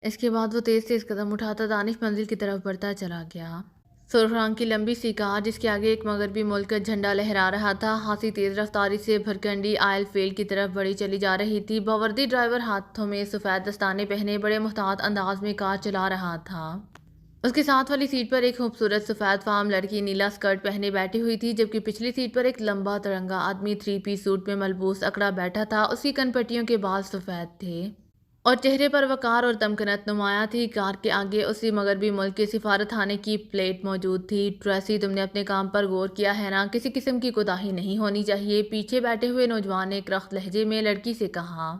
اس کے بعد وہ تیز تیز قدم اٹھاتا دانش منزل کی طرف بڑھتا چلا گیا۔ سرخ رنگ کی لمبی سی کار جس کے آگے ایک مغربی ملک کا جھنڈا لہرا رہا تھا، خاصی تیز رفتاری سے بھرکنڈی آئل فیلڈ کی طرف بڑھی چلی جا رہی تھی۔ باوردی ڈرائیور ہاتھوں میں سفید دستانے پہنے بڑے محتاط انداز میں کار چلا رہا تھا۔ اس کے ساتھ والی سیٹ پر ایک خوبصورت سفید فام لڑکی نیلا اسکرٹ پہنے بیٹھی ہوئی تھی، جبکہ پچھلی سیٹ پر ایک لمبا ترنگا آدمی 3 پیس سوٹ میں ملبوس اکڑا بیٹھا تھا۔ اس کی کن پٹیوں کے بال سفید تھے اور چہرے پر وقار اور تمکنت نمایاں تھی۔ کار کے آگے اسی مغربی ملک کے سفارت خانے کی پلیٹ موجود تھی۔ ٹریسی، تم نے اپنے کام پر غور کیا ہے نا؟ کسی قسم کی کوتاہی نہیں ہونی چاہیے، پیچھے بیٹھے ہوئے نوجوان نے ایک رخت لہجے میں لڑکی سے کہا۔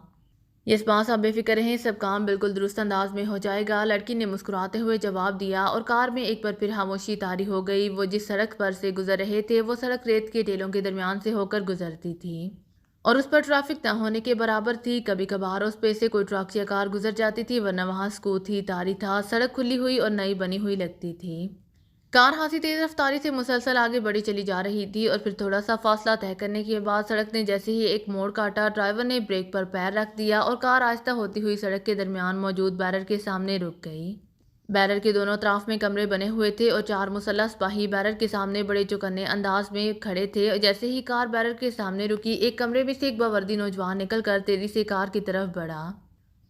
یس باس، آپ بے فکر رہیں، سب کام بالکل درست انداز میں ہو جائے گا، لڑکی نے مسکراتے ہوئے جواب دیا، اور کار میں ایک بار پھر خاموشی طاری ہو گئی۔ وہ جس سڑک پر سے گزر رہے تھے وہ سڑک ریت کے ٹیلوں کے درمیان سے ہو کر گزرتی تھی اور اس پر ٹریفک نہ ہونے کے برابر تھی۔ کبھی کبھار اس پہ سے کوئی ٹرک یا کار گزر جاتی تھی، ورنہ وہاں سکوت ہی طاری تھا۔ سڑک کھلی ہوئی اور نئی بنی ہوئی لگتی تھی۔ کار خاصی تیز رفتاری سے مسلسل آگے بڑھی چلی جا رہی تھی اور پھر تھوڑا سا فاصلہ طے کرنے کے بعد سڑک نے جیسے ہی ایک موڑ کاٹا، ڈرائیور نے بریک پر پیر رکھ دیا اور کار آہستہ ہوتی ہوئی سڑک کے درمیان موجود بیرر کے سامنے رک گئی۔ بیرر کے دونوں اطراف میں کمرے بنے ہوئے تھے اور 4 مسلح سپاہی بیرر کے سامنے بڑے چوکنے انداز میں کھڑے تھے۔ اور جیسے ہی کار بیرر کے سامنے رکی، ایک کمرے میں سے ایک باوردی نوجوان نکل کر تیزی سے کار کی طرف بڑھا۔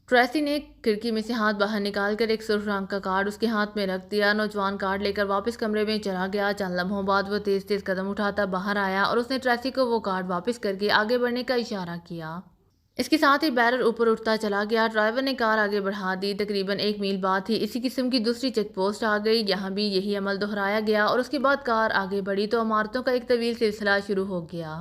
ٹریسی نے کھڑکی میں سے ہاتھ باہر نکال کر ایک سرخ رنگ کا کارڈ اس کے ہاتھ میں رکھ دیا۔ نوجوان کارڈ لے کر واپس کمرے میں چلا گیا۔ چند لمحوں بعد وہ تیز تیز قدم اٹھاتا باہر آیا اور اس نے ٹریسی کو وہ کارڈ واپس کر کے آگے بڑھنے کا اشارہ کیا۔ اس کے ساتھ ہی بیرر اوپر اٹھتا چلا گیا۔ ڈرائیور نے کار آگے بڑھا دی۔ تقریباً 1 میل بعد ہی اسی قسم کی دوسری چیک پوسٹ آ گئی۔ یہاں بھی یہی عمل دہرایا گیا اور اس کے بعد کار آگے بڑھی تو عمارتوں کا ایک طویل سلسلہ شروع ہو گیا۔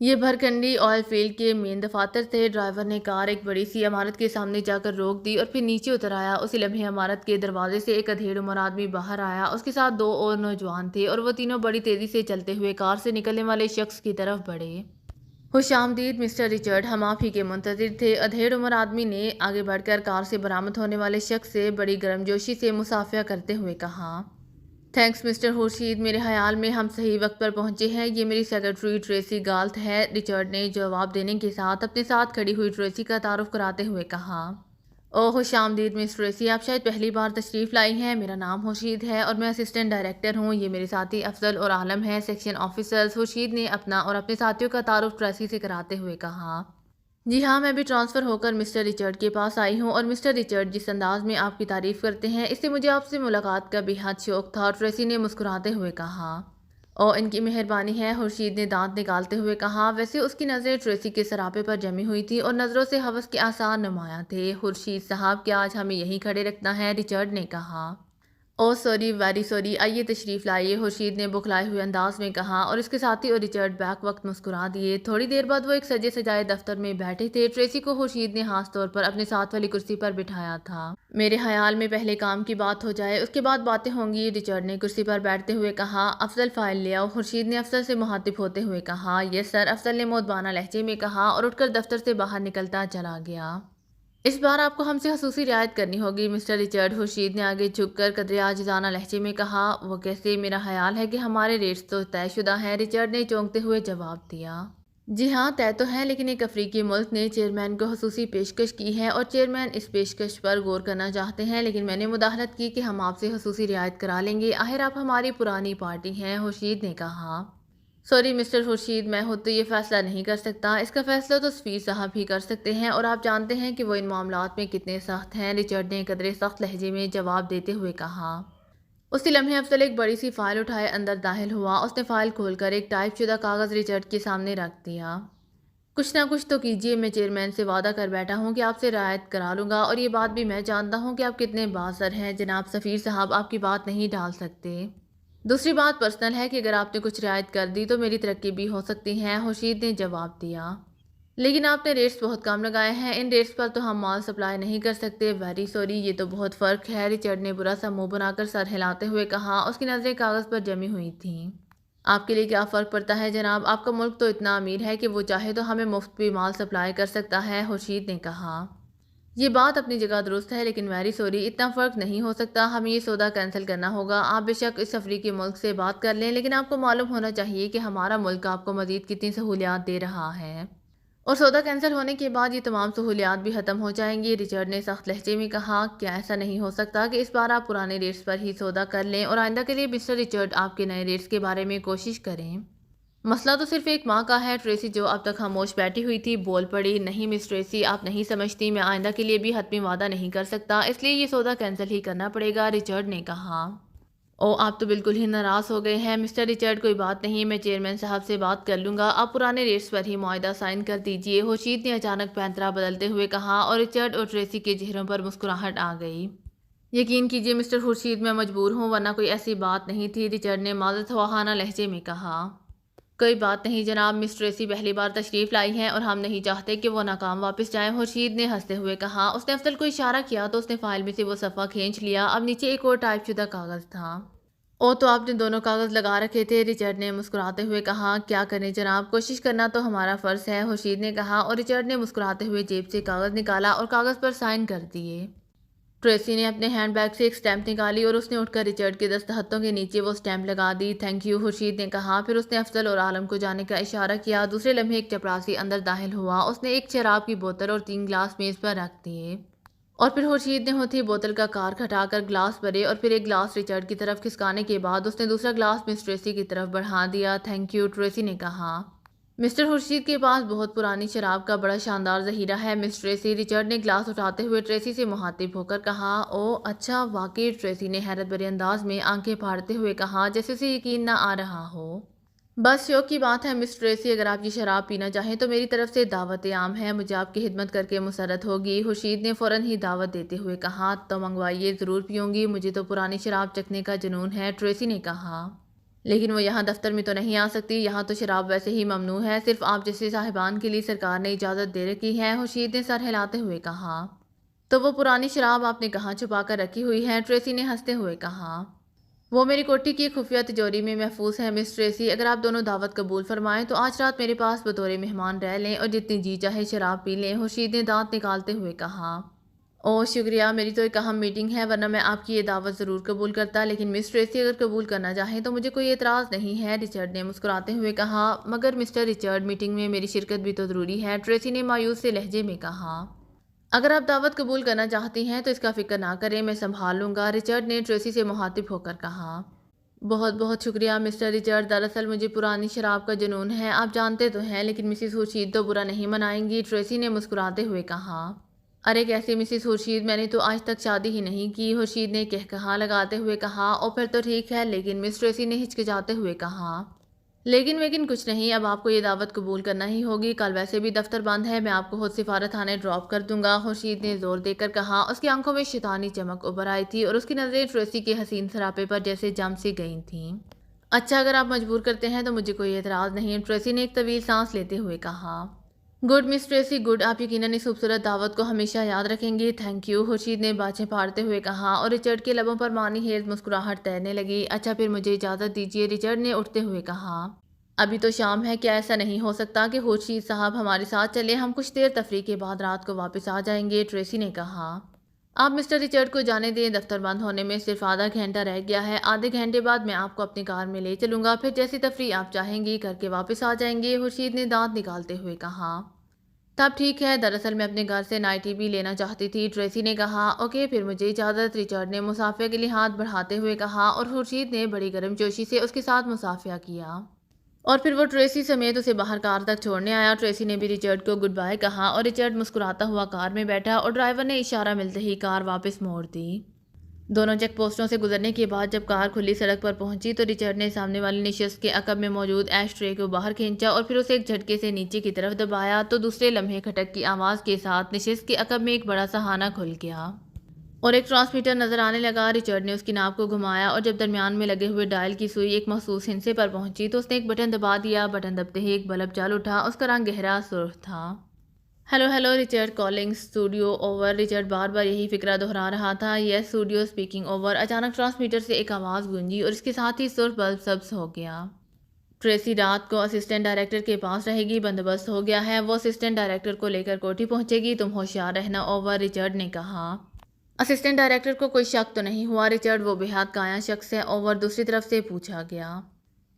یہ بھرکنڈی آئل فیلڈ کے مین دفاتر تھے۔ ڈرائیور نے کار ایک بڑی سی عمارت کے سامنے جا کر روک دی اور پھر نیچے اتر آیا۔ اسی لمحے عمارت کے دروازے سے ایک ادھیڑ عمر آدمی باہر آیا۔ اس کے ساتھ 2 اور نوجوان تھے اور وہ تینوں بڑی تیزی سے چلتے ہوئے کار سے نکلنے والے شخص کی طرف بڑھے۔ خوش آمدید مسٹر رچرڈ، ہم آپ ہی کے منتظر تھے، ادھیڑ عمر آدمی نے آگے بڑھ کر کار سے برآمد ہونے والے شخص سے بڑی گرمجوشی سے مصافحہ کرتے ہوئے کہا۔ تھینکس مسٹر خورشید، میرے خیال میں ہم صحیح وقت پر پہنچے ہیں، یہ میری سیکرٹری ٹریسی گالت ہے، رچرڈ نے جواب دینے کے ساتھ اپنے ساتھ کھڑی ہوئی ٹریسی کا تعارف کراتے ہوئے کہا۔ او خوش آمدید مس ٹریسی، آپ شاید پہلی بار تشریف لائی ہیں۔ میرا نام خورشید ہے اور میں اسسٹنٹ ڈائریکٹر ہوں، یہ میرے ساتھی افضل اور عالم ہیں، سیکشن آفیسرز۔ خورشید نے اپنا اور اپنے ساتھیوں کا تعارف ٹریسی سے کراتے ہوئے کہا۔ جی ہاں، میں بھی ٹرانسفر ہو کر مسٹر رچرڈ کے پاس آئی ہوں، اور مسٹر رچرڈ جس انداز میں آپ کی تعریف کرتے ہیں اس سے مجھے آپ سے ملاقات کا بے حد شوق تھا، ٹریسی نے مسکراتے ہوئے کہا۔ او ان کی مہربانی ہے، خورشید نے دانت نکالتے ہوئے کہا۔ ویسے اس کی نظریں ٹریسی کے سراپے پر جمی ہوئی تھی اور نظروں سے ہوس کے آثار نمایاں تھے۔ خورشید صاحب، کیا آج ہمیں یہیں کھڑے رکھنا ہے؟ رچرڈ نے کہا۔ او سوری، ویری سوری، آئیے تشریف لائیے، خورشید نے بخلائے ہوئے انداز میں کہا، اور اس کے ساتھی اور رچرڈ بیک وقت مسکرا دیے۔ تھوڑی دیر بعد وہ ایک سجے سجائے دفتر میں بیٹھے تھے۔ ٹریسی کو خورشید نے خاص طور پر اپنے ساتھ والی کرسی پر بٹھایا تھا۔ میرے خیال میں پہلے کام کی بات ہو جائے، اس کے بعد باتیں ہوں گی، رچرڈ نے کرسی پر بیٹھتے ہوئے کہا۔ افضل فائل لے آؤ، خورشید نے افضل سے مخاطب ہوتے ہوئے کہا۔ یس سر، افضل نے مؤدبانہ لہجے میں کہا اور اٹھ کر دفتر سے باہر نکلتا چلا گیا۔ اس بار آپ کو ہم سے خصوصی رعایت کرنی ہوگی مسٹر رچرڈ، خورشید نے آگے جھک کر قدرے عاجزانہ لہجے میں کہا۔ وہ کیسے؟ میرا خیال ہے کہ ہمارے ریٹس تو طے شدہ ہیں، رچرڈ نے چونکتے ہوئے جواب دیا۔ جی ہاں، طے تو ہیں، لیکن ایک افریقی ملک نے چیئرمین کو خصوصی پیشکش کی ہے اور چیئرمین اس پیشکش پر غور کرنا چاہتے ہیں، لیکن میں نے مداخلت کی کہ ہم آپ سے خصوصی رعایت کرا لیں گے، آخر آپ ہماری پرانی پارٹی ہیں، خورشید نے کہا۔ سوری مسٹر خورشید، میں خود تو یہ فیصلہ نہیں کر سکتا، اس کا فیصلہ تو سفیر صاحب ہی کر سکتے ہیں، اور آپ جانتے ہیں کہ وہ ان معاملات میں کتنے سخت ہیں، رچرڈ نے قدرے سخت لہجے میں جواب دیتے ہوئے کہا۔ اسی لمحے افضل ایک بڑی سی فائل اٹھائے اندر داخل ہوا۔ اس نے فائل کھول کر ایک ٹائپ شدہ کاغذ رچرڈ کے سامنے رکھ دیا۔ کچھ نہ کچھ تو کیجیے، میں چیئرمین سے وعدہ کر بیٹھا ہوں کہ آپ سے رعایت کرا لوں گا، اور یہ بات بھی میں جانتا ہوں کہ آپ کتنے بااثر ہیں، جناب سفیر صاحب آپ کی بات نہیں ڈال سکتے۔ دوسری بات پرسنل ہے کہ اگر آپ نے کچھ رعایت کر دی تو میری ترقی بھی ہو سکتی ہے، خورشید نے جواب دیا۔ لیکن آپ نے ریٹس بہت کم لگائے ہیں، ان ریٹس پر تو ہم مال سپلائی نہیں کر سکتے، ویری سوری، یہ تو بہت فرق ہے، رچرڈ نے برا سا منہ بنا کر سر ہلاتے ہوئے کہا۔ اس کی نظریں کاغذ پر جمی ہوئی تھیں۔ آپ کے لیے کیا فرق پڑتا ہے جناب، آپ کا ملک تو اتنا امیر ہے کہ وہ چاہے تو ہمیں مفت بھی مال سپلائی کر سکتا ہے، خورشید نے کہا۔ یہ بات اپنی جگہ درست ہے، لیکن ویری سوری، اتنا فرق نہیں ہو سکتا، ہمیں یہ سودا کینسل کرنا ہوگا۔ آپ بے شک اس افریقی ملک سے بات کر لیں، لیکن آپ کو معلوم ہونا چاہیے کہ ہمارا ملک آپ کو مزید کتنی سہولیات دے رہا ہے۔ اور سودا کینسل ہونے کے بعد یہ تمام سہولیات بھی ختم ہو جائیں گی۔ رچرڈ نے سخت لہجے میں کہا، کیا ایسا نہیں ہو سکتا کہ اس بار آپ پرانے ریٹس پر ہی سودا کر لیں اور آئندہ کے لیے مسٹر رچرڈ آپ کے نئے ریٹس کے بارے میں کوشش کریں؟ مسئلہ تو صرف ایک ماہ کا ہے۔ ٹریسی جو اب تک خاموش بیٹھی ہوئی تھی بول پڑی، نہیں مس ٹریسی، آپ نہیں سمجھتی، میں آئندہ کے لیے بھی حتمی وعدہ نہیں کر سکتا، اس لیے یہ سودا کینسل ہی کرنا پڑے گا۔ رچرڈ نے کہا، او آپ تو بالکل ہی ناراض ہو گئے ہیں مسٹر رچرڈ، کوئی بات نہیں، میں چیئرمین صاحب سے بات کر لوں گا، آپ پرانے ریٹس پر ہی معاہدہ سائن کر دیجئے۔ خورشید نے اچانک پینترا بدلتے ہوئے کہا اور رچرڈ اور ٹریسی کے چہروں پر مسکراہٹ آ گئی۔ یقین کیجئے مسٹر خورشید، میں مجبور ہوں، ورنہ کوئی ایسی بات نہیں تھی، رچرڈ نے معذرت خواہانہ لہجے میں کہا۔ کوئی بات نہیں جناب، مس ٹریسی پہلی بار تشریف لائی ہیں اور ہم نہیں چاہتے کہ وہ ناکام واپس جائیں، خورشید نے ہنستے ہوئے کہا۔ اس نے افضل کو اشارہ کیا تو اس نے فائل میں سے وہ صفحہ کھینچ لیا، اب نیچے ایک اور ٹائپ شدہ کاغذ تھا۔ او تو آپ نے دونوں کاغذ لگا رکھے تھے، رچرڈ نے مسکراتے ہوئے کہا۔ کیا کریں جناب، کوشش کرنا تو ہمارا فرض ہے، خورشید نے کہا، اور رچرڈ نے مسکراتے ہوئے جیب سے کاغذ نکالا اور کاغذ پر سائن کر دیے۔ ٹریسی نے اپنے ہینڈ بیگ سے ایک سٹیمپ نکالی اور اس نے اٹھ کر رچرڈ کے دستخطوں کے نیچے وہ سٹیمپ لگا دی۔ تھینک یو، خورشید نے کہا، پھر اس نے افضل اور عالم کو جانے کا اشارہ کیا۔ دوسرے لمحے ایک چپراسی اندر داخل ہوا، اس نے ایک شراب کی بوتل اور 3 گلاس میز پر رکھ دیے، اور پھر خورشید نے ہوتی بوتل کا کار ہٹا کر گلاس بھرے اور پھر ایک گلاس رچرڈ کی طرف کھسکانے کے بعد اس نے دوسرا گلاس مس ٹریسی کی طرف بڑھا دیا۔ تھینک یو، ٹریسی نے کہا۔ مسٹر خورشید کے پاس بہت پرانی شراب کا بڑا شاندار ذخیرہ ہے مس ٹریسی، رچرڈ نے گلاس اٹھاتے ہوئے ٹریسی سے مخاطب ہو کر کہا۔ او اچھا، واقعی، ٹریسی نے حیرت بھرے انداز میں آنکھیں پھاڑتے ہوئے کہا، جیسے اسے یقین نہ آ رہا ہو۔ بس شوق کی بات ہے مس ٹریسی، اگر آپ یہ شراب پینا چاہیں تو میری طرف سے دعوت عام ہے، مجھے آپ کی خدمت کر کے مسرت ہوگی۔ خورشید نے فوراً ہی دعوت دیتے ہوئے کہا، تو منگوائیے، ضرور پیوں گی، مجھے تو پرانی شراب چکھنے کا جنون ہے، ٹریسی نے کہا۔ لیکن وہ یہاں دفتر میں تو نہیں آ سکتی، یہاں تو شراب ویسے ہی ممنوع ہے، صرف آپ جیسے صاحبان کے لیے سرکار نے اجازت دے رکھی ہے، خورشید نے سر ہلاتے ہوئے کہا۔ تو وہ پرانی شراب آپ نے کہاں چھپا کر رکھی ہوئی ہے، ٹریسی نے ہنستے ہوئے کہا۔ وہ میری کوٹھی کی خفیہ تجوری میں محفوظ ہے مس ٹریسی، اگر آپ دونوں دعوت قبول فرمائیں تو آج رات میرے پاس بطور مہمان رہ لیں اور جتنی جی چاہے شراب پی لیں، خورشید نے دانت نکالتے ہوئے کہا۔ او شکریہ، میری تو ایک اہم میٹنگ ہے، ورنہ میں آپ کی یہ دعوت ضرور قبول کرتا، لیکن مس ٹریسی اگر قبول کرنا چاہیں تو مجھے کوئی اعتراض نہیں ہے، رچرڈ نے مسکراتے ہوئے کہا۔ مگر مسٹر رچرڈ، میٹنگ میں میری شرکت بھی تو ضروری ہے، ٹریسی نے مایوس سے لہجے میں کہا۔ اگر آپ دعوت قبول کرنا چاہتی ہیں تو اس کا فکر نہ کریں، میں سنبھال لوں گا، رچرڈ نے ٹریسی سے مخاطب ہو کر کہا۔ بہت بہت شکریہ مسٹر رچرڈ، دراصل مجھے پرانی شراب کا جنون ہے، آپ جانتے تو ہیں، لیکن مسز خورشید تو برا نہیں منائیں گی، ٹریسی نے مسکراتے ہوئے کہا۔ ارے کیسے مسز خورشید، میں نے تو آج تک شادی ہی نہیں کی، خورشید نے کہا لگاتے ہوئے کہا۔ او پھر تو ٹھیک ہے، لیکن مس ٹریسی نے ہچکچاتے ہوئے کہا۔ لیکن کچھ نہیں، اب آپ کو یہ دعوت قبول کرنا ہی ہوگی، کل ویسے بھی دفتر بند ہے، میں آپ کو خود سفارت خانے ڈراپ کر دوں گا، خورشید نے زور دے کر کہا۔ اس کی آنکھوں میں شیطانی چمک ابھر آئی تھی اور اس کی نظریں ٹریسی کے حسین سراپے پر جیسے جم سی گئی تھیں۔ اچھا، اگر آپ مجبور کرتے ہیں تو مجھے کوئی اعتراض نہیں، ٹریسی نے ایک طویل سانس لیتے ہوئے کہا۔ گڈ مس ٹریسی گڈ، آپ یقیناً اس خوبصورت دعوت کو ہمیشہ یاد رکھیں گی، تھینک یو، خورشید نے باچھیں پھاڑتے ہوئے کہا اور رچرڈ کے لبوں پر معنی خیز مسکراہٹ تیرنے لگی۔ اچھا پھر مجھے اجازت دیجیے، رچرڈ نے اٹھتے ہوئے کہا۔ ابھی تو شام ہے، کیا ایسا نہیں ہو سکتا کہ خورشید صاحب ہمارے ساتھ چلے، ہم کچھ دیر تفریح کے بعد رات کو واپس آ جائیں گے، ٹریسی نے کہا۔ آپ مسٹر رچرڈ کو جانے دیں، دفتر بند ہونے میں صرف آدھا گھنٹہ رہ گیا ہے، آدھے گھنٹے بعد میں آپ کو اپنی کار میں لے چلوں گا، پھر جیسی تفریح آپ چاہیں گی کر کے واپس آ جائیں گے، خورشید نے دانت نکالتے ہوئے کہا۔ تب ٹھیک ہے، دراصل میں اپنے گھر سے نائٹی بھی لینا چاہتی تھی، ٹریسی نے کہا۔ اوکے پھر مجھے اجازت، رچرڈ نے مصافحہ کے لیے ہاتھ بڑھاتے ہوئے کہا اور خورشید نے بڑی گرم جوشی سے اس کے ساتھ مصافحہ کیا، اور پھر وہ ٹریسی سمیت اسے باہر کار تک چھوڑنے آیا۔ ٹریسی نے بھی رچرڈ کو گڈ بائے کہا اور رچرڈ مسکراتا ہوا کار میں بیٹھا اور ڈرائیور نے اشارہ ملتے ہی کار واپس موڑ دی۔ دونوں چیک پوسٹوں سے گزرنے کے بعد جب کار کھلی سڑک پر پہنچی تو رچرڈ نے سامنے والی نشست کے عقب میں موجود ایش ٹرے کو باہر کھینچا اور پھر اسے ایک جھٹکے سے نیچے کی طرف دبایا تو دوسرے لمحے کھٹک کی آواز کے ساتھ نشست کے عقب میں ایک بڑا سا خانہ کھل گیا اور ایک ٹرانسمیٹر نظر آنے لگا۔ رچرڈ نے اس کی ناپ کو گھمایا اور جب درمیان میں لگے ہوئے ڈائل کی سوئی ایک مخصوص ہندسے پر پہنچی تو اس نے ایک بٹن دبا دیا، بٹن دبتے ہی ایک بلب جل اٹھا، اس کا رنگ گہرا سرخ تھا۔ Hello Richard calling, studio over, Richard بار بار یہی فقرہ دہرا رہا تھا، یس اسٹوڈیو اسپیکنگ اوور۔ اچانک ٹرانسمیٹر سے ایک آواز گونجی اور اس کے ساتھ ہی سرخ بلب سبز ہو گیا۔ ٹریسی رات کو اسسٹنٹ ڈائریکٹر کے پاس رہے گی، بندوبست ہو گیا ہے، وہ اسسٹنٹ ڈائریکٹر کو لے کر کوٹھی پہنچے گی، تم ہوشیار رہنا، اوور، رچرڈ نے کہا۔ اسسٹنٹ ڈائریکٹر کو کوئی شک تو نہیں ہوا، رچرڈ وہ بے حد کایا شخص ہے، اوور، دوسری طرف سے پوچھا گیا۔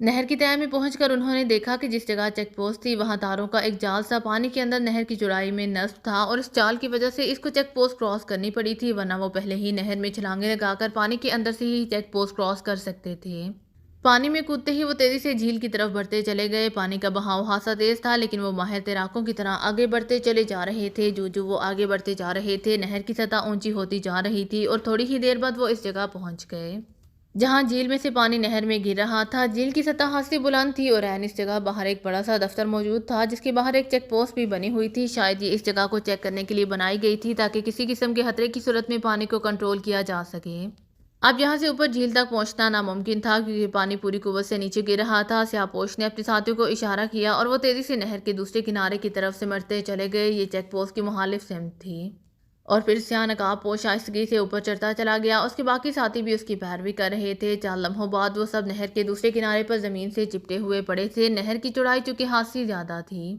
نہر کی تہہ میں پہنچ کر انہوں نے دیکھا کہ جس جگہ چیک پوسٹ تھی وہاں تاروں کا ایک جال سا پانی کے اندر نہر کی چوڑائی میں نصب تھا، اور اس جال کی وجہ سے اس کو چیک پوسٹ کراس کرنی پڑی تھی، ورنہ وہ پہلے ہی نہر میں چھلانگیں لگا کر پانی کے اندر سے ہی چیک پوسٹ کراس کر سکتے تھے۔ پانی میں کودتے ہی وہ تیزی سے جھیل کی طرف بڑھتے چلے گئے۔ پانی کا بہاؤ خاصا تیز تھا، لیکن وہ ماہر تیراکوں کی طرح آگے بڑھتے چلے جا رہے تھے۔ جو وہ آگے بڑھتے جا رہے تھے، نہر کی سطح اونچی ہوتی جا رہی تھی، اور تھوڑی ہی دیر بعد وہ اس جگہ پہنچ گئے جہاں جھیل میں سے پانی نہر میں گر رہا تھا۔ جھیل کی سطح خاصی بلند تھی، اور عین اس جگہ باہر ایک بڑا سا دفتر موجود تھا، جس کے باہر ایک چیک پوسٹ بھی بنی ہوئی تھی۔ شاید یہ اس جگہ کو چیک کرنے کے لیے بنائی گئی تھی تاکہ کسی قسم کے خطرے کی صورت میں پانی کو کنٹرول کیا جا سکے۔ اب یہاں سے اوپر جھیل تک پہنچنا ناممکن تھا، کیونکہ پانی پوری قوت سے نیچے گر رہا تھا۔ سیاہپوش نے اپنے ساتھیوں کو اشارہ کیا، اور وہ تیزی سے نہر کے دوسرے کنارے کی طرف سمٹتے چلے گئے۔ یہ چیک پوسٹ کی مخالف سمت تھی، اور پھر سیاہ نقاب پوش آہستگی سے اوپر چڑھتا چلا گیا۔ اس کے باقی ساتھی بھی اس کی پیروی کر رہے تھے۔ چند لمحوں بعد وہ سب نہر کے دوسرے کنارے پر زمین سے چپٹے ہوئے پڑے تھے۔ نہر کی چوڑائی چونکہ خاصی زیادہ تھی،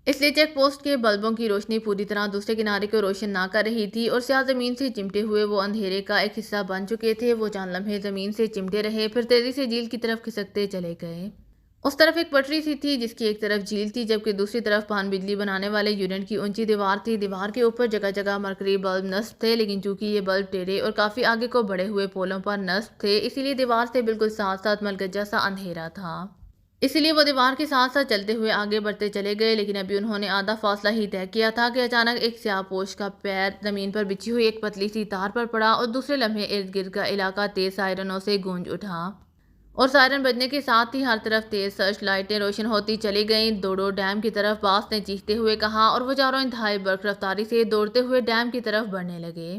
اس لیے چیک پوسٹ کے بلبوں کی روشنی پوری طرح دوسرے کنارے کو روشن نہ کر رہی تھی، اور سیاہ زمین سے چمٹے ہوئے وہ اندھیرے کا ایک حصہ بن چکے تھے۔ وہ چند لمحے زمین سے چمٹے رہے، پھر تیزی سے جھیل کی طرف کھسکتے چلے گئے۔ اس طرف ایک پٹری سی تھی، جس کی ایک طرف جھیل تھی، جبکہ دوسری طرف پان بجلی بنانے والے یونٹ کی اونچی دیوار تھی۔ دیوار کے اوپر جگہ جگہ مرکری بلب نصب تھے، لیکن چونکہ یہ بلب ٹیڑھے اور کافی آگے کو بڑھے ہوئے پولوں پر نصب تھے، اسی لیے دیوار سے بالکل ساتھ ساتھ ملگجا سا اندھیرا تھا۔ اسی لیے وہ دیوار کے ساتھ ساتھ چلتے ہوئے آگے بڑھتے چلے گئے، لیکن ابھی انہوں نے آدھا فاصلہ ہی طے کیا تھا کہ اچانک ایک سیاہ پوش کا پیر زمین پر بچھی ہوئی ایک پتلی سی تار پر پڑا، اور دوسرے لمحے ارد گرد کا علاقہ تیز سائرنوں سے گونج اٹھا، اور سائرن بجنے کے ساتھ ہی ہر طرف تیز سرچ لائٹیں روشن ہوتی چلی گئیں۔ دوڑو ڈیم کی طرف، باس نے چیختے ہوئے کہا، اور وہ چاروں انتہائی برق رفتاری سے دوڑتے ہوئے ڈیم کی طرف بڑھنے لگے۔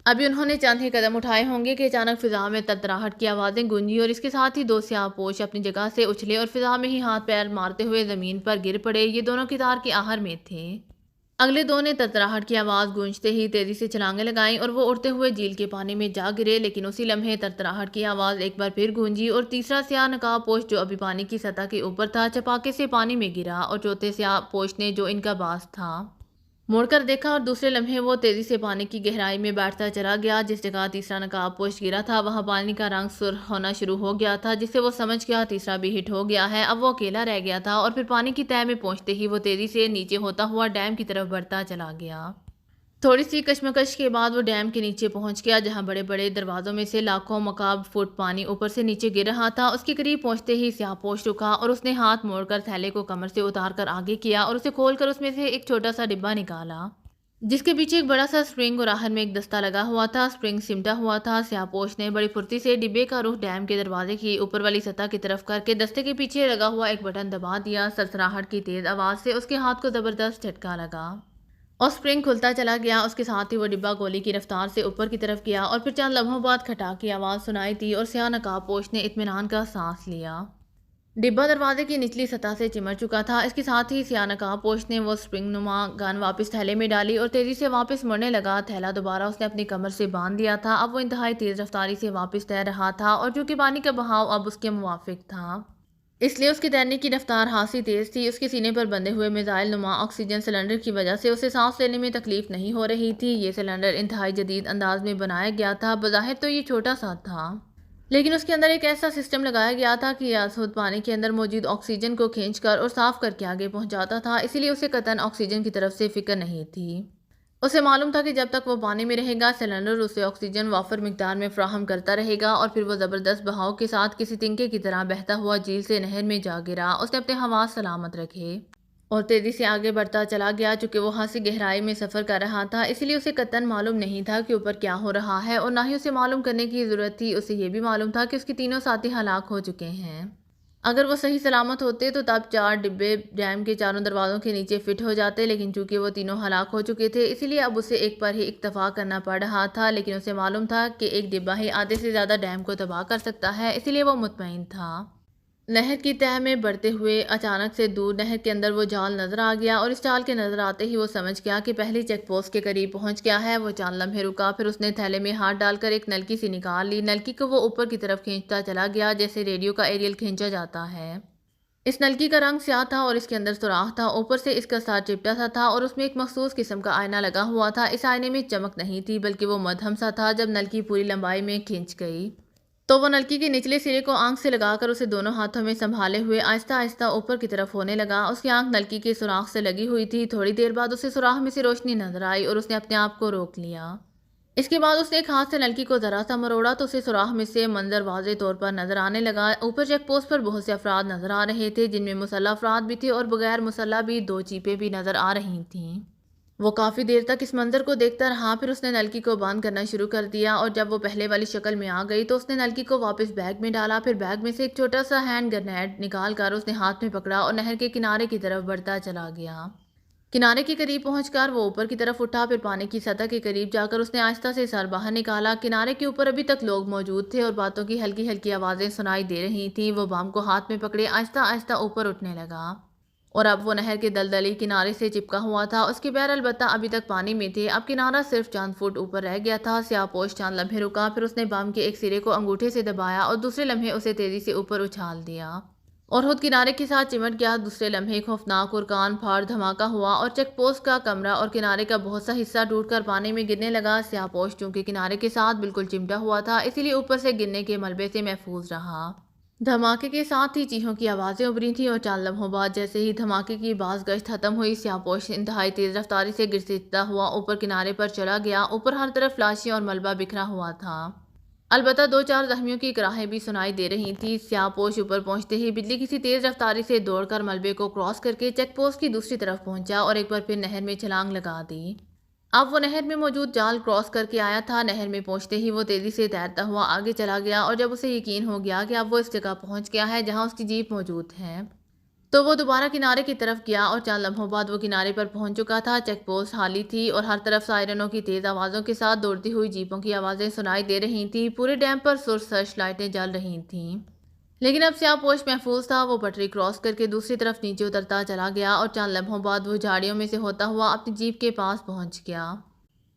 ابھی انہوں نے چند ہی قدم اٹھائے ہوں گے کہ اچانک فضا میں تڑتڑاہٹ کی آوازیں گونجی، اور اس کے ساتھ ہی دو سیاہ پوش اپنی جگہ سے اچھلے اور فضا میں ہی ہاتھ پیر مارتے ہوئے زمین پر گر پڑے۔ یہ دونوں کتار کی آہر میں تھے۔ اگلے دو نے تڑتڑاہٹ کی آواز گونجتے ہی تیزی سے چھلانگیں لگائیں، اور وہ اڑتے ہوئے جھیل کے پانی میں جا گرے، لیکن اسی لمحے تڑتڑاہٹ کی آواز ایک بار پھر گونجی، اور تیسرا سیاہ نقاب پوش جو ابھی پانی کی سطح کے اوپر تھا چپاکے سے پانی میں گرا، اور چوتھے سیاہ پوش نے جو ان کا باس تھا موڑ کر دیکھا، اور دوسرے لمحے وہ تیزی سے پانی کی گہرائی میں بیٹھتا چلا گیا۔ جس جگہ تیسرا نقاب پوش گرا تھا وہاں پانی کا رنگ سرخ ہونا شروع ہو گیا تھا، جس سے وہ سمجھ گیا تیسرا بھی ہٹ ہو گیا ہے۔ اب وہ اکیلا رہ گیا تھا، اور پھر پانی کی تہہ میں پہنچتے ہی وہ تیزی سے نیچے ہوتا ہوا ڈیم کی طرف بڑھتا چلا گیا۔ تھوڑی سی کشمکش کے بعد وہ ڈیم کے نیچے پہنچ گیا، جہاں بڑے بڑے دروازوں میں سے لاکھوں مکعب فٹ پانی اوپر سے نیچے گر رہا تھا۔ اس کے قریب پہنچتے ہی سیاہ پوش رکا، اور اس نے ہاتھ موڑ کر تھیلے کو کمر سے اتار کر آگے کیا، اور اسے کھول کر اس میں سے ایک چھوٹا سا ڈبہ نکالا، جس کے پیچھے ایک بڑا سا سپرنگ اور آخر میں ایک دستہ لگا ہوا تھا۔ سپرنگ سمٹا ہوا تھا۔ سیاہ پوش نے بڑی پھرتی سے ڈبے کا رخ ڈیم کے دروازے کی اوپر والی سطح کی طرف کر کے دستے کے پیچھے لگا ہوا ایک بٹن دبا دیا۔ سرسراہٹ کی تیز آواز سے اس کے ہاتھ کو زبردست جھٹکا لگا، اور سپرنگ کھلتا چلا گیا۔ اس کے ساتھ ہی وہ ڈبہ گولی کی رفتار سے اوپر کی طرف گیا، اور پھر چند لمحوں بعد کھٹاک کی آواز سنائی دی، اور سیاہ نقاب پوش نے اطمینان کا سانس لیا۔ ڈبہ دروازے کی نچلی سطح سے چمٹ چکا تھا۔ اس کے ساتھ ہی سیاہ نقاب پوش نے وہ سپرنگ نما گن واپس تھیلے میں ڈالی، اور تیزی سے واپس مڑنے لگا۔ تھیلا دوبارہ اس نے اپنی کمر سے باندھ دیا تھا۔ اب وہ انتہائی تیز رفتاری سے واپس تیر رہا تھا، اور چونکہ پانی کا بہاؤ اب اس کے موافق تھا، اس لیے اس کے تیرنے کی رفتار خاصی تیز تھی۔ اس کے سینے پر بندھے ہوئے میزائل نما آکسیجن سلنڈر کی وجہ سے اسے سانس لینے میں تکلیف نہیں ہو رہی تھی۔ یہ سلنڈر انتہائی جدید انداز میں بنایا گیا تھا۔ بظاہر تو یہ چھوٹا سا تھا، لیکن اس کے اندر ایک ایسا سسٹم لگایا گیا تھا کہ یہ خود پانی کے اندر موجود آکسیجن کو کھینچ کر اور صاف کر کے آگے پہنچاتا تھا، اسی لیے اسے قطعاً آکسیجن کی طرف سے فکر نہیں تھی۔ اسے معلوم تھا کہ جب تک وہ پانی میں رہے گا سلنڈر اسے آکسیجن وافر مقدار میں فراہم کرتا رہے گا، اور پھر وہ زبردست بہاؤ کے ساتھ کسی تنکے کی طرح بہتا ہوا جھیل سے نہر میں جا گرا۔ اس نے اپنے حواس سلامت رکھے اور تیزی سے آگے بڑھتا چلا گیا۔ چونکہ وہ خاصی گہرائی میں سفر کر رہا تھا، اس لیے اسے قطعاً معلوم نہیں تھا کہ اوپر کیا ہو رہا ہے، اور نہ ہی اسے معلوم کرنے کی ضرورت تھی۔ اسے یہ بھی معلوم تھا کہ اس کے تینوں ساتھی ہلاک ہو چکے ہیں۔ اگر وہ صحیح سلامت ہوتے تو تب 4 ڈبے ڈیم کے چاروں دروازوں کے نیچے فٹ ہو جاتے، لیکن چونکہ وہ تینوں ہلاک ہو چکے تھے اسی لیے اب اسے ایک پر ہی اکتفا کرنا پڑ رہا تھا۔ لیکن اسے معلوم تھا کہ ایک ڈبہ ہی آدھے سے زیادہ ڈیم کو تباہ کر سکتا ہے، اسی لیے وہ مطمئن تھا۔ نہر کی تہہ میں بڑھتے ہوئے اچانک سے دور نہر کے اندر وہ جال نظر آ گیا، اور اس جال کے نظر آتے ہی وہ سمجھ گیا کہ پہلی چیک پوسٹ کے قریب پہنچ گیا ہے۔ وہ چند لمحے رکا، پھر اس نے تھیلے میں ہاتھ ڈال کر ایک نلکی سی نکال لی۔ نلکی کو وہ اوپر کی طرف کھینچتا چلا گیا جیسے ریڈیو کا ایریل کھینچا جاتا ہے۔ اس نلکی کا رنگ سیاہ تھا، اور اس کے اندر سوراخ تھا۔ اوپر سے اس کا سر چپٹا سا تھا، اور اس میں ایک مخصوص قسم کا آئینہ لگا ہوا تھا۔ اس آئینے میں چمک نہیں تھی، بلکہ وہ مدھم سا تھا۔ جب نلکی پوری لمبائی میں کھنچ گئی تو وہ نلکی کے نچلے سرے کو آنکھ سے لگا کر اسے دونوں ہاتھوں میں سنبھالے ہوئے آہستہ آہستہ اوپر کی طرف ہونے لگا۔ اس کی آنکھ نلکی کے سوراخ سے لگی ہوئی تھی۔ تھوڑی دیر بعد اسے سوراخ میں سے روشنی نظر آئی اور اس نے اپنے آپ کو روک لیا۔ اس کے بعد اس نے ایک ہاتھ سے نلکی کو ذرا سا مروڑا تو اسے سوراخ میں سے منظر واضح طور پر نظر آنے لگا۔ اوپر چیک پوسٹ پر بہت سے افراد نظر آ رہے تھے، جن میں مسلح افراد بھی تھے اور بغیر مسلح بھی 2 جیپیں بھی نظر آ رہی تھیں۔ وہ کافی دیر تک اس منظر کو دیکھتا رہا، پھر اس نے نلکی کو بند کرنا شروع کر دیا اور جب وہ پہلے والی شکل میں آ گئی تو اس نے نلکی کو واپس بیگ میں ڈالا۔ پھر بیگ میں سے ایک چھوٹا سا ہینڈ گرنیڈ نکال کر اس نے ہاتھ میں پکڑا اور نہر کے کنارے کی طرف بڑھتا چلا گیا۔ کنارے کے قریب پہنچ کر وہ اوپر کی طرف اٹھا، پھر پانی کی سطح کے قریب جا کر اس نے آہستہ سے سر باہر نکالا۔ کنارے کے اوپر ابھی تک لوگ موجود تھے اور باتوں کی ہلکی ہلکی آوازیں سنائی دے رہی تھیں۔ وہ بام کو ہاتھ میں پکڑے آہستہ آہستہ اوپر اٹھنے لگا اور اب وہ نہر کے دلدلی کنارے سے چپکا ہوا تھا۔ اس کے پیر البتہ ابھی تک پانی میں تھے، اب کنارہ صرف چند فٹ اوپر رہ گیا تھا۔ سیاہ پوش چند لمحے رکا، پھر اس نے بام کے ایک سرے کو انگوٹھے سے دبایا اور دوسرے لمحے اسے تیزی سے اوپر اچھال دیا اور خود کنارے کے ساتھ چمٹ گیا۔ دوسرے لمحے خوفناک اور کان پھاڑ دھماکہ ہوا اور چیک پوسٹ کا کمرہ اور کنارے کا بہت سا حصہ ٹوٹ کر پانی میں گرنے لگا۔ سیاہ پوش چونکہ کنارے کے ساتھ بالکل چمٹا ہوا تھا، اسی لیے اوپر سے گرنے کے ملبے سے محفوظ رہا۔ دھماکے کے ساتھ ہی چیخوں کی آوازیں ابھری تھیں اور چند لمحوں بعد جیسے ہی دھماکے کی باز گشت ختم ہوئی، سیاہ پوش انتہائی تیز رفتاری سے گھسیٹتا ہوا اوپر کنارے پر چلا گیا۔ اوپر ہر طرف لاشیں اور ملبہ بکھرا ہوا تھا، البتہ 2-4 زخمیوں کی کراہیں بھی سنائی دے رہی تھیں۔ سیاہ پوش اوپر پہنچتے ہی بجلی کسی تیز رفتاری سے دوڑ کر ملبے کو کراس کر کے چیک پوسٹ کی دوسری طرف پہنچا اور ایک بار پھر نہر میں چھلانگ لگا دی۔ اب وہ نہر میں موجود جال کراس کر کے آیا تھا۔ نہر میں پہنچتے ہی وہ تیزی سے تیرتا ہوا آگے چلا گیا اور جب اسے یقین ہو گیا کہ اب وہ اس جگہ پہنچ گیا ہے جہاں اس کی جیپ موجود ہے تو وہ دوبارہ کنارے کی طرف گیا اور چند لمحوں بعد وہ کنارے پر پہنچ چکا تھا۔ چیک پوسٹ خالی تھی اور ہر طرف سائرنوں کی تیز آوازوں کے ساتھ دوڑتی ہوئی جیپوں کی آوازیں سنائی دے رہی تھیں۔ پورے ڈیم پر سرچ لائٹیں جل رہی تھیں، لیکن اب سیاہ پوش محفوظ تھا۔ وہ پٹری کراس کر کے دوسری طرف نیچے اترتا چلا گیا اور چند لمحوں بعد وہ جھاڑیوں میں سے ہوتا ہوا اپنی جیپ کے پاس پہنچ گیا۔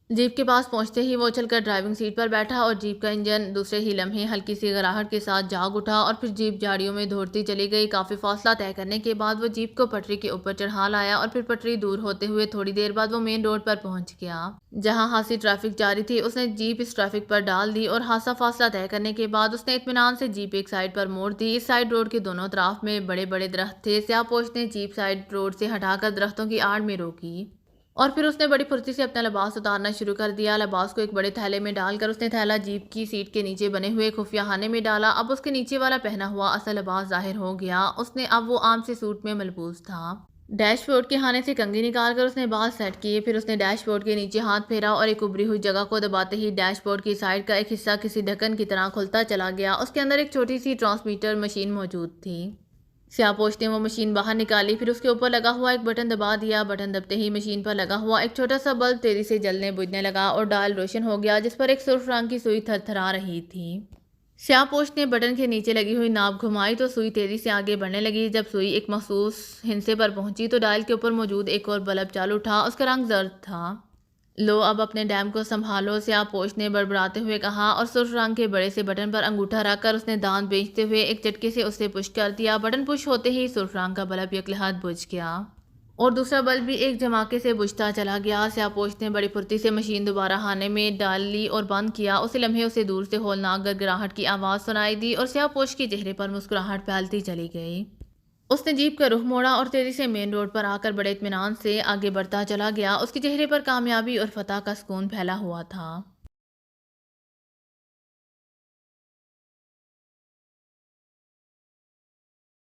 جیپ کے پاس پہنچتے ہی وہ اچھل کر ڈرائیونگ سیٹ پر بیٹھا اور جیپ کا انجن دوسرے ہی لمحے ہلکی سی گھراہٹ کے ساتھ جاگ اٹھا اور پھر جیپ جھاڑیوں میں دوڑتی چلی گئی۔ کافی فاصلہ طے کرنے کے بعد وہ جیپ کو پٹری کے اوپر چڑھا لایا اور پھر پٹری دور ہوتے ہوئے تھوڑی دیر بعد وہ مین روڈ پر پہنچ گیا جہاں خاصی ٹریفک جاری تھی۔ اس نے جیپ اس ٹریفک پر ڈال دی اور خاصا فاصلہ طے کرنے کے بعد اس نے اطمینان سے جیپ ایک سائیڈ پر موڑ دی۔ اس سائیڈ روڈ کے دونوں طرف میں بڑے بڑے درخت تھے۔ سیاہ پوش نے جیپ سائیڈ روڈ سے ہٹا کر درختوں کی آڑ میں روکی اور پھر اس نے بڑی پھرتی سے اپنا لباس اتارنا شروع کر دیا۔ لباس کو ایک بڑے تھیلے میں ڈال کر اس نے تھیلا جیپ کی سیٹ کے نیچے بنے ہوئے خفیہ خانے میں ڈالا۔ اب اس کے نیچے والا پہنا ہوا اصل لباس ظاہر ہو گیا۔ اس نے اب وہ عام سے سوٹ میں ملبوس تھا۔ ڈیش بورڈ کے خانے سے کنگھی نکال کر اس نے بال سیٹ کیے، پھر اس نے ڈیش بورڈ کے نیچے ہاتھ پھیرا اور ایک ابری ہوئی جگہ کو دباتے ہی ڈیش بورڈ کی سائیڈ کا ایک حصہ کسی ڈھکن کی طرح کھلتا چلا گیا۔ اس کے اندر ایک چھوٹی سی ٹرانسمیٹر مشین موجود تھی۔ سیاہ پوش نے وہ مشین باہر نکالی، پھر اس کے اوپر لگا ہوا ایک بٹن دبا دیا۔ بٹن دبتے ہی مشین پر لگا ہوا ایک چھوٹا سا بلب تیزی سے جلنے بجھنے لگا اور ڈائل روشن ہو گیا جس پر ایک سرخ رنگ کی سوئی تھر تھرا رہی تھی۔ سیاہ پوش نے بٹن کے نیچے لگی ہوئی ناب گھمائی تو سوئی تیزی سے آگے بڑھنے لگی۔ جب سوئی ایک مخصوص ہندسے پر پہنچی تو ڈائل کے اوپر موجود ایک اور بلب چالو اٹھا، اس کا رنگ زرد تھا۔ لو اب اپنے ڈیم کو سنبھالو، سیاہ پوش نے بڑبڑاتے ہوئے کہا اور سرخ رنگ کے بڑے سے بٹن پر انگوٹھا رکھ کر اس نے دانت بھینچتے ہوئے ایک جھٹکے سے اسے پش کر دیا۔ بٹن پش ہوتے ہی سرخ رنگ کا بلب یکلہت بجھ گیا اور دوسرا بلب بھی ایک جھماکے سے بجھتا چلا گیا۔ سیاہ پوش نے بڑی پھرتی سے مشین دوبارہ خانے میں ڈال لی اور بند کیا۔ اسی لمحے اسے دور سے ہولناک گڑگڑاہٹ کی آواز سنائی دی اور سیاہ پوش کے چہرے پر مسکراہٹ پھیلتی چلی گئی۔ اس نے جیپ کا رخ موڑا اور تیزی سے مین روڈ پر آ کر بڑے اطمینان سے آگے بڑھتا چلا گیا۔ اس کے چہرے پر کامیابی اور فتح کا سکون پھیلا ہوا تھا۔